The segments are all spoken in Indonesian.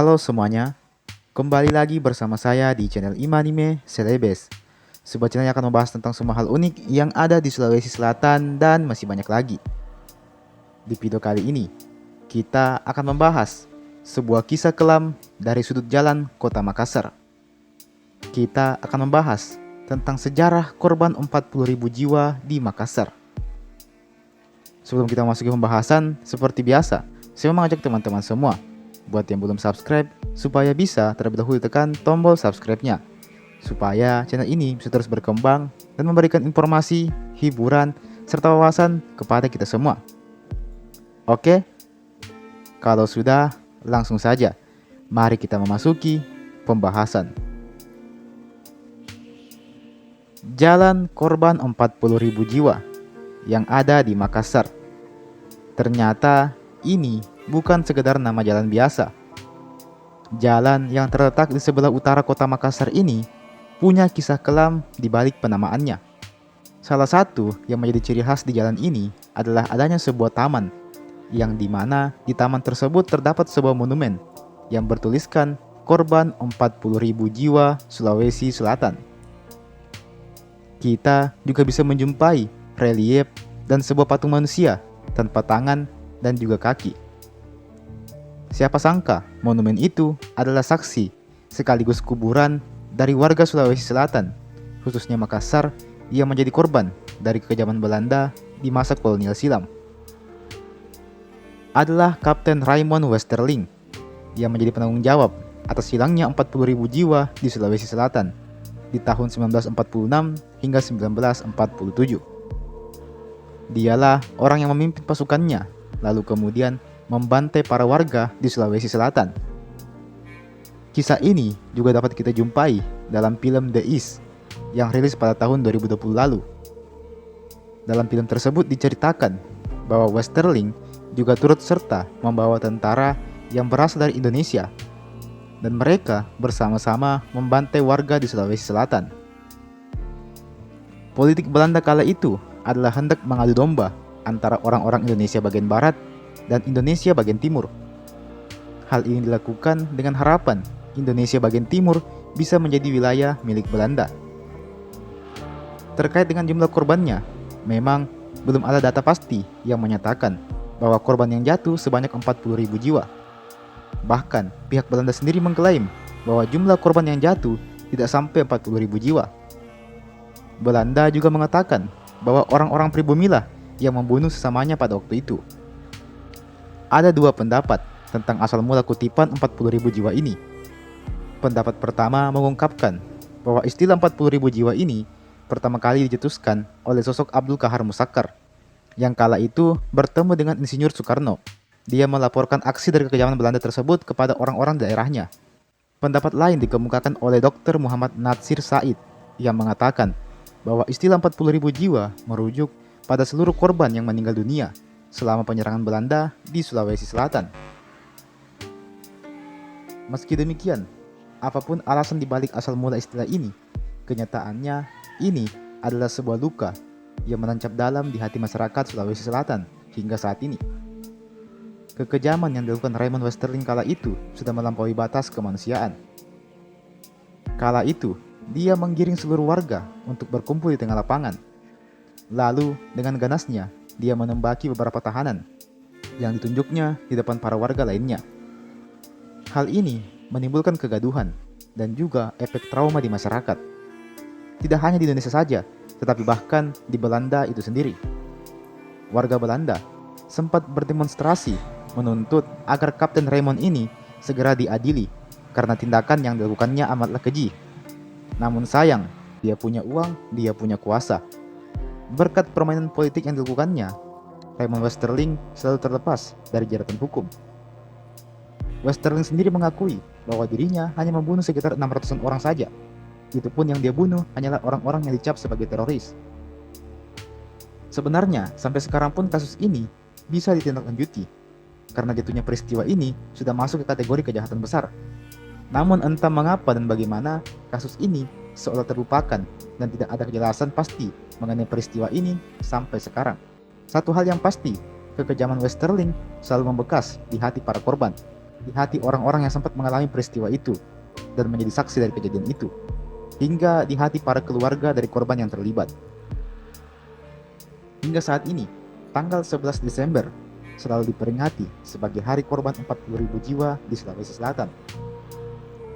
Halo semuanya, kembali lagi bersama saya di channel Imanime Celebes. Sebuah channel yang akan membahas tentang semua hal unik yang ada di Sulawesi Selatan dan masih banyak lagi. Di video kali ini, kita akan membahas sebuah kisah kelam dari sudut jalan kota Makassar. Kita akan membahas tentang sejarah korban 40.000 jiwa di Makassar. Sebelum kita memasuki pembahasan, seperti biasa, saya mengajak teman-teman semua buat yang belum subscribe, supaya bisa terlebih dahulu tekan tombol subscribe-nya, supaya channel ini bisa terus berkembang dan memberikan informasi, hiburan, serta wawasan kepada kita semua. Oke? Kalau sudah, langsung saja. Mari kita memasuki pembahasan. Jalan korban 40.000 jiwa yang ada di Makassar. Ternyata ini bukan sekedar nama jalan biasa. Jalan yang terletak di sebelah utara kota Makassar ini punya kisah kelam di balik penamaannya. Salah satu yang menjadi ciri khas di jalan ini adalah adanya sebuah taman, yang dimana di taman tersebut terdapat sebuah monumen yang bertuliskan korban 40.000 jiwa Sulawesi Selatan. Kita juga bisa menjumpai relief dan sebuah patung manusia tanpa tangan dan juga kaki. Siapa sangka monumen itu adalah saksi sekaligus kuburan dari warga Sulawesi Selatan, khususnya Makassar, yang menjadi korban dari kekejaman Belanda di masa kolonial silam. Adalah Kapten Raymond Westerling yang menjadi penanggung jawab atas hilangnya 40.000 jiwa di Sulawesi Selatan di tahun 1946 hingga 1947. Dialah orang yang memimpin pasukannya, lalu kemudian membantai para warga di Sulawesi Selatan. Kisah ini juga dapat kita jumpai dalam film The East yang rilis pada tahun 2020 lalu. Dalam film tersebut diceritakan bahwa Westerling juga turut serta membawa tentara yang berasal dari Indonesia, dan mereka bersama-sama membantai warga di Sulawesi Selatan. Politik Belanda kala itu adalah hendak mengadu domba antara orang-orang Indonesia bagian barat dan Indonesia bagian timur. Hal ini dilakukan dengan harapan Indonesia bagian timur bisa menjadi wilayah milik Belanda. Terkait dengan jumlah korbannya, memang belum ada data pasti yang menyatakan bahwa korban yang jatuh sebanyak 40.000 jiwa. Bahkan pihak Belanda sendiri mengklaim bahwa jumlah korban yang jatuh tidak sampai 40.000 jiwa. Belanda juga mengatakan bahwa orang-orang pribumilah yang membunuh sesamanya pada waktu itu. Ada dua pendapat tentang asal mula kutipan 40.000 jiwa ini. Pendapat pertama mengungkapkan bahwa istilah 40.000 jiwa ini pertama kali dicetuskan oleh sosok Abdul Kahar Musakkar, yang kala itu bertemu dengan Insinyur Soekarno. Dia melaporkan aksi dari kekejaman Belanda tersebut kepada orang-orang daerahnya. Pendapat lain dikemukakan oleh Dr. Muhammad Natsir Said yang mengatakan bahwa istilah 40.000 jiwa merujuk pada seluruh korban yang meninggal dunia selama penyerangan Belanda di Sulawesi Selatan. Meski demikian, apapun alasan dibalik asal mula istilah ini, kenyataannya ini adalah sebuah luka yang menancap dalam di hati masyarakat Sulawesi Selatan hingga saat ini. Kekejaman yang dilakukan Raymond Westerling kala itu sudah melampaui batas kemanusiaan. Kala itu, dia menggiring seluruh warga untuk berkumpul di tengah lapangan. Lalu, dengan ganasnya, dia menembaki beberapa tahanan yang ditunjuknya di depan para warga lainnya. Hal ini menimbulkan kegaduhan dan juga efek trauma di masyarakat. Tidak hanya di Indonesia saja, tetapi bahkan di Belanda itu sendiri. Warga Belanda sempat berdemonstrasi menuntut agar Kapten Raymond ini segera diadili karena tindakan yang dilakukannya amatlah keji. Namun sayang, dia punya uang, dia punya kuasa. Berkat permainan politik yang dilakukannya, Raymond Westerling selalu terlepas dari jeratan hukum. Westerling sendiri mengakui bahwa dirinya hanya membunuh sekitar 600 orang saja. Itu pun yang dia bunuh hanyalah orang-orang yang dicap sebagai teroris. Sebenarnya, sampai sekarang pun kasus ini bisa ditindaklanjuti, karena jatuhnya peristiwa ini sudah masuk ke kategori kejahatan besar. Namun entah mengapa dan bagaimana, kasus ini seolah terlupakan dan tidak ada kejelasan pasti mengenai peristiwa ini sampai sekarang. Satu hal yang pasti, kekejaman Westerling selalu membekas di hati para korban. di hati orang-orang yang sempat mengalami peristiwa itu dan menjadi saksi dari kejadian itu, hingga di hati para keluarga dari korban yang terlibat. Hingga saat ini, tanggal 11 Desember selalu diperingati sebagai Hari Korban 40.000 jiwa di Sulawesi Selatan.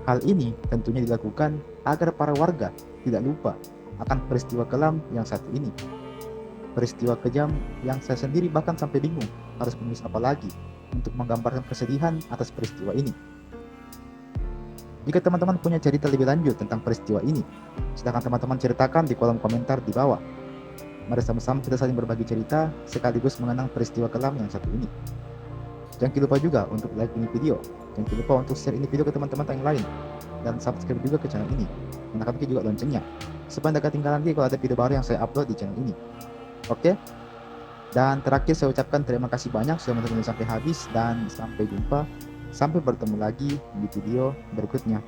Hal ini tentunya dilakukan agar para warga tidak lupa akan peristiwa kelam yang satu ini. Peristiwa kejam yang saya sendiri bahkan sampai bingung harus menulis apa lagi untuk menggambarkan kesedihan atas peristiwa ini. Jika teman-teman punya cerita lebih lanjut tentang peristiwa ini, silahkan teman-teman ceritakan di kolom komentar di bawah. Mari sama-sama kita saling berbagi cerita sekaligus mengenang peristiwa kelam yang satu ini. Jangan lupa juga untuk like ini video, jangan lupa untuk share ini video ke teman-teman yang lain, dan subscribe juga ke channel ini. Nyalakan juga loncengnya, supaya tidak ketinggalan lagi kalau ada video baru yang saya upload di channel ini. Oke? Dan terakhir saya ucapkan terima kasih banyak sudah menonton sampai habis, dan sampai jumpa, sampai bertemu lagi di video berikutnya.